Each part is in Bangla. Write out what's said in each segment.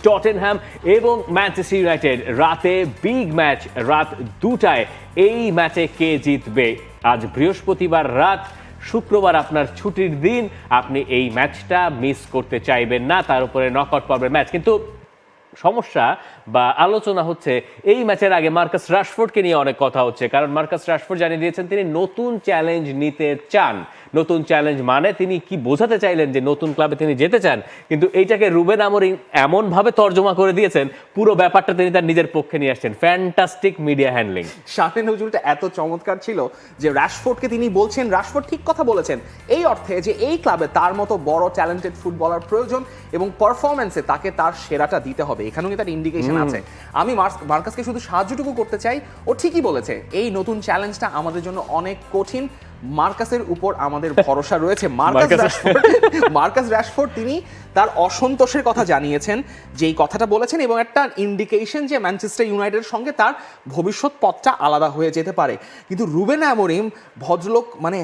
টটেনহ্যাম এবং ম্যানচেস্টার ইউনাইটেড। রাতে বিগ ম্যাচ, রাত 2টায়। এই ম্যাচে কে জিতবে? আজ বৃহস্পতিবার রাত, শুক্রবার আপনার ছুটির দিন, আপনি এই ম্যাচটা মিস করতে চাইবেন না। তার উপরে নকআউট পর্বের ম্যাচ। কিন্তু সমস্যা বা আলোচনা হচ্ছে এই ম্যাচের আগে মার্কাস রাশফোর্ডকে নিয়ে অনেক কথা হচ্ছে, কারণ মার্কাস রাশফোর্ড জানিয়ে দিয়েছেন তিনি নতুন চ্যালেঞ্জ নিতে চান। নতুন চ্যালেঞ্জ মানে তিনি কি বোঝাতে চাইলেন যে নতুন ক্লাবে তিনি যেতে চান, কিন্তু এইটাকে রুবেন আমরিম এমনভাবে তর্জমা করে দিয়েছেন, পুরো ব্যাপারটা তিনি তার নিজের পক্ষে নিয়ে আসছেন। Fantastic media handling. শানে নজরুলটা এত চমৎকার ছিল যে রাশফোর্ডকে তিনি বলছেন, রাশফোর্ড ঠিক কথা বলেছেন এই অর্থে যে এই ক্লাবে তার মতো বড় ট্যালেন্টেড ফুটবলার প্রয়োজন এবং পারফরম্যান্সে তাকে তার সেরাটা দিতে হবে। এখানেও তার ইন্ডিকেশন আছে। আমি মার্কাসকে শুধু সাহায্যটুকু করতে চাই, ও ঠিকই বলেছে, এই নতুন চ্যালেঞ্জটা আমাদের জন্য অনেক কঠিন। মার্কাসের উপর আমাদের ভরসা রয়েছে। মার্কাস রাশফোর্ড তিনি তার অসন্তোষের কথা জানিয়েছেন, যেই কথাটা বলেছেন, এবং একটা ইন্ডিকেশন যে ম্যানচেস্টার ইউনাইটেডের সঙ্গে তার ভবিষ্যৎ পথটা আলাদা হয়ে যেতে পারে। কিন্তু রুবেন আমরিম ভদ্রলোক, মানে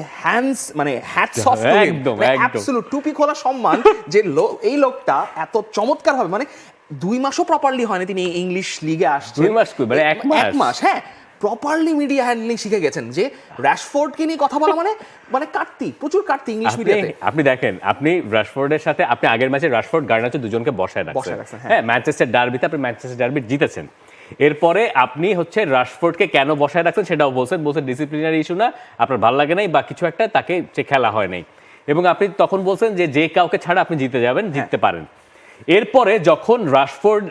hats off to him, absolute টুপি খোলা সম্মান যে এই লোকটা এত চমৎকার হবে, মানে 2 মাসও প্রপারলি হয়নি তিনি ইংলিশ লিগে আসছেন। 2 মাস মানে 1 মাস, হ্যাঁ, প্রপারলি মিডিয়া হ্যান্ডলিং শিখে গেছেন। যে রাশফোর্ডকে নিয়ে কথা বলা মানে কাটতি, প্রচুর কাটতি ইংলিশ মিডিয়াতে। আপনি দেখেন, আপনি রাশফোর্ডের সাথে আপনি আগের ম্যাচে রাশফোর্ড গার্নাচো দুজনকে বসায় রাখছেন। হ্যাঁ, ম্যানচেস্টার ডার্বিতে আপনি ম্যানচেস্টার ডার্বি জিতেছেন। এরপরে আপনি হচ্ছে রাশফোর্ডকে কেন বসায় রাখছেন সেটাও বলছেন ডিসিপ্লিনারি ইস্যু না, আপনার ভালো লাগে নাই বা কিছু একটা, তাকে সে খেলা হয় নাই। এবং আপনি তখন বলছেন যে কাউকে ছাড়া আপনি জিতে যাবেন, জিততে পারেন। এরপরে যখন রাশফোর্ড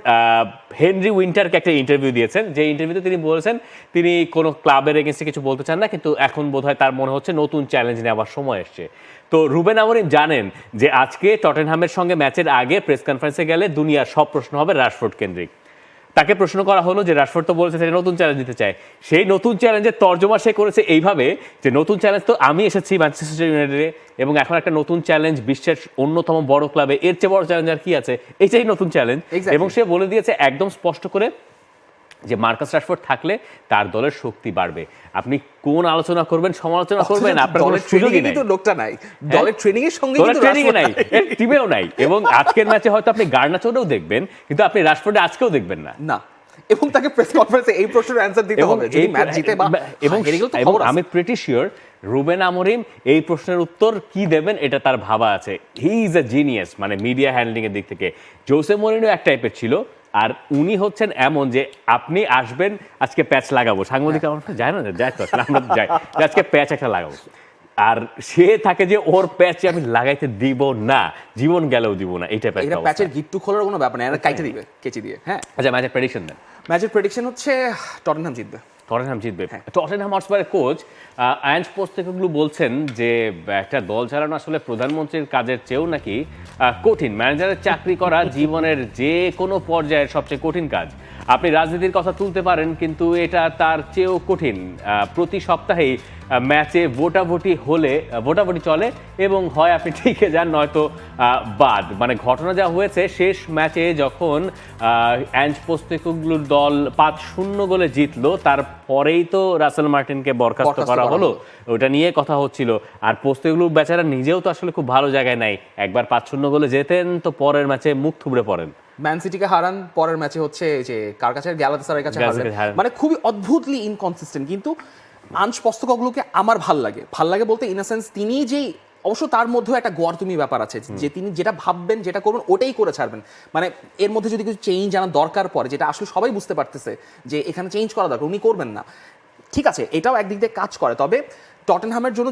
হেনরি উইন্টারকে একটা ইন্টারভিউ দিয়েছেন, যে ইন্টারভিউতে তিনি বলেছেন তিনি কোনো ক্লাবের এগেইনস্টে কিছু বলতে চান না, কিন্তু এখন বোধহয় তার মনে হচ্ছে নতুন চ্যালেঞ্জ নেওয়ার সময় এসছে। তো রুবেন আমরিম জানেন যে আজকে টটেনহ্যামের সঙ্গে ম্যাচের আগে প্রেস কনফারেন্সে গেলে দুনিয়ার সব প্রশ্ন হবে রাশফোর্ড কেন্দ্রিক। তাকে প্রশ্ন করা হলো যে রাশফোর্ড তো বলেছে সে নতুন চ্যালেঞ্জ দিতে চায়, সেই নতুন চ্যালেঞ্জের তর্জমা সে করেছে এইভাবে যে নতুন চ্যালেঞ্জ তো আমি এসেছি ম্যানচেস্টার ইউনাইটেডে, এবং এখন একটা নতুন চ্যালেঞ্জ বিশ্বের অন্যতম বড় ক্লাবে, এর চেয়ে বড় চ্যালেঞ্জ আর কি আছে, এইটাই নতুন চ্যালেঞ্জ। এবং সে বলে দিয়েছে একদম স্পষ্ট করে যে মার্কাস রাশফোর্ড থাকলে তার দলের শক্তি বাড়বে। আপনি কোন আলোচনা করবেন, সমালোচনা করবেন, আপনার কোনো সুযোগই নাই। লোকটা নাই দলের ট্রেনিং এর সঙ্গে, দলের ট্রেনিং এ নাই, টিমেও নাই। এবং আজকের ম্যাচে হয়তো আপনি গার্নাচোরেও দেখবেন, কিন্তু আপনি রাশফোর্ডে আজকেও দেখবেন না। না, এবং তাকে প্রেস কনফারেন্সে এই প্রশ্নের অ্যানসার দিতে হবে যদি ম্যাচ জিতে বা, এবং আমি প্রিটি শিওর রুবেন আমরিম এই প্রশ্নের উত্তর কি দেবেন এটা তার ভাবা আছে। হি ইজ আ জিনিয়াস, মানে মিডিয়া হ্যান্ডলিং এর দিক থেকে। জোসে মরিনো এক টাইপের ছিল, আর উনি হচ্ছেন এমন যে আপনি আসবেন আজকে প্যাচ লাগাবো, সাংবাদিক আমার যায় না, যাই তো আমরা যাই আজকে প্যাচ একটা লাগাবো, আর সে থাকে যে ওর প্যাচে আমি লাগাইতে দিব না, জীবন গেলেও দিব না, এই টাইপের। এটা প্যাচের গিট্টু খোলার কোনো ব্যাপার না, এরা কাইটে দিবে কেচি দিয়ে। হ্যাঁ, আচ্ছা, ম্যাচের প্রেডিকশন দেন। ম্যাচের প্রেডিকশন হচ্ছে টটেনহ্যাম জিতবে। টটেনহ্যাম জিতবে। টটেনহ্যাম হটস্পারের কোচ আঞ্জ পোস্টেকোগ্লু বলছেন যে একটা দল চালানো আসলে প্রধানমন্ত্রীর কাজের চেয়েও নাকি কঠিন। ম্যানেজারের চাকরি করা জীবনের যে কোনো পর্যায়ের সবচেয়ে কঠিন কাজ। আপনি রাজনীতির কথা তুলতে পারেন, কিন্তু এটা তার চেয়েও কঠিন। প্রতি সপ্তাহেই ম্যাচে ভোটাভুটি চলে, এবং হয় আপনি টিকে যান নয়তো বাদ। মানে ঘটনা যা হয়েছে শেষ ম্যাচে যখন আঞ্জ পোস্টেকোগ্লুর দল 5-0 গোলে জিতলো, তারপরেই তো রাসেল মার্টিনকে বরখাস্ত করা হলো, ওটা নিয়ে কথা হচ্ছিল। আর পোস্টেকোগ্লু বেচারা নিজেও তো আসলে খুব ভালো জায়গায় নাই। একবার 5-0 গোলে যেতেন তো পরের ম্যাচে মুখ থুবড়ে পড়েন। ম্যান সিটিকে হারান, পরের ম্যাচে হচ্ছে যে কার কাছে, গ্যালাতাসারাইয়ের কাছে হারলেন। মানে খুবই অদ্ভুতলি ইনকনসিস্টেন্ট। কিন্তু আঞ্জ পোস্টেকোগ্লুকে আমার ভাল লাগে বলতে ইন আ সেন্স তিনি যেই, অবশ্য তার মধ্যেও একটা গোয়ারতুমি ব্যাপার আছে যে তিনি যেটা ভাববেন, যেটা করবেন ওটাই করে ছাড়বেন। মানে এর মধ্যে যদি কিছু চেঞ্জ আনার দরকার পড়ে, যেটা আসলে সবাই বুঝতে পারতেছে যে এখানে চেঞ্জ করা দরকার, উনি করবেন না। ঠিক আছে, এটাও একদিক দিয়ে কাজ করে। তবে টটেনহ্যামের জন্য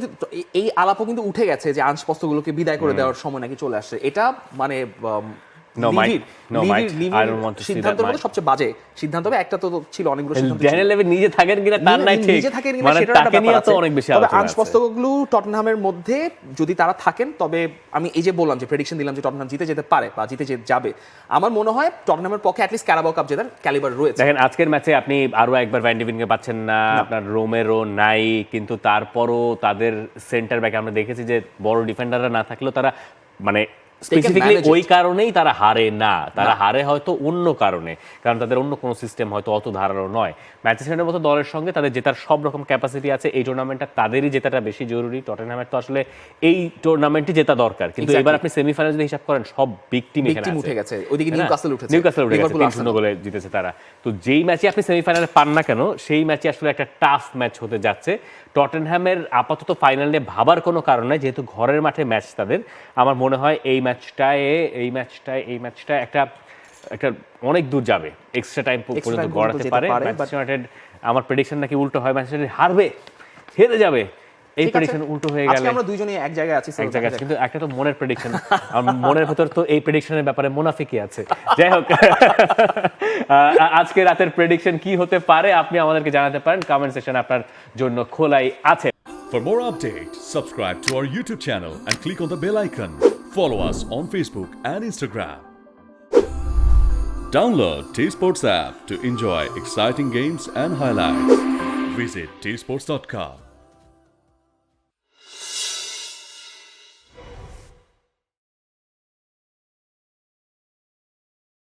এই আলাপও কিন্তু উঠে গেছে যে আঞ্জ পোস্টেকোগ্লুকে বিদায় করে দেওয়ার সময় নাকি চলে আসছে। এটা মানে সিদ্ধান্ত সবচেয়ে বাজে সিদ্ধান্ত হবে। একটা তো ছিল, অনেকগুলো সিদ্ধান্ত নিজে থাকেন কিনা তার নাই ঠিক, নিজে থাকেন কিনা মানে তাকে নিয়ে তো অনেক বেশি আলোচনা আছে। আঞ্জ পোস্টেকোগ্লু টটেনহ্যামের মধ্যে যদি তারা থাকেন, তবে আমি এই যে বললাম যে প্রেডিকশন দিলাম যে টটেনহ্যাম জিতে যেতে পারে বা জিতে যাবে, আমার মনে হয় টটেনহ্যামের পক্ষে অ্যাটলিস্ট ক্যারাবাও কাপ জেতার ক্যালিবার রয়েছে। দেখেন আজকের ম্যাচে আপনি আরো একবার ভ্যান ডি ভিনকে পাচ্ছেন না, আপনার রোমেরো নাই, কিন্তু তারপরও তাদের সেন্টার ব্যাকে আমরা দেখেছি যে বড় ডিফেন্ডাররা না থাকলেও তারা মানে স্পেসিফিকলি manage it. ওই কারণেই তারা হারে না, তারা হারে হয়তো অন্য কারণে, কারণ তাদের অন্য কোনো সিস্টেম হয়তো অত ধারালো নয়। ম্যানচেস্টার ইউনাইটেডের মতো দলের সঙ্গে তাদের জেতার সব রকম ক্যাপাসিটি আছে, এই টুর্নামেন্টটা তাদেরই জেতাটা বেশি জরুরি। টটেনহ্যামের তো আসলে এই টুর্নামেন্টই জেতা দরকার, কিন্তু Exactly. এবার আপনি সেমিফাইনাল যদি হিসাব করেন সব বিগ টিম বিগ এখানে টিম আছে। উঠে গেছে, ওইদিকে নিউক্যাসল উঠেছে, নিউক্যাসল উঠে গেছে, লিভারপুল 3-0 গোলে জিতেছে তারা। তো যেই ম্যাচে আপনি সেমিফাইনালে পান না কেন, সেই ম্যাচে আসলে একটা টাফ ম্যাচ হতে যাচ্ছে। টটেনহ্যামের আপাতত ফাইনাল নিয়ে ভাবার কোনো কারণ নাই, যেহেতু ঘরের মাঠে ম্যাচ তাদের। আমার মনে হয় এই ম্যাচটায় একটা অনেক দূর যাবে, এক্সট্রা টাইম পর্যন্ত গড়াতে পারে ম্যানচেস্টার ইউনাইটেড। আমার প্রেডিকশন নাকি উল্টো হয়, ম্যানচেস্টার ইউনাইটেড হারবে, হেরে যাবে। এই প্রেডিকশন উল্টো হয়ে গেলে আমরা দুইজনই এক জায়গায় আছি, কিন্তু একটা তো মনের প্রেডিকশন, আমার মনের ভেতর তো এই প্রেডিকশনের ব্যাপারে মুনাফিকি আছে। যাই হোক, আজকে রাতের প্রেডিকশন কি হতে পারে আপনি আমাদেরকে জানাতে পারেন, কমেন্ট সেকশন আপনার জন্য খোলাই আছে। For more updates, subscribe to our YouTube channel and click on the bell icon. Follow us on Facebook and Instagram. Download T-Sports app to enjoy exciting games and highlights. Visit tsports.com.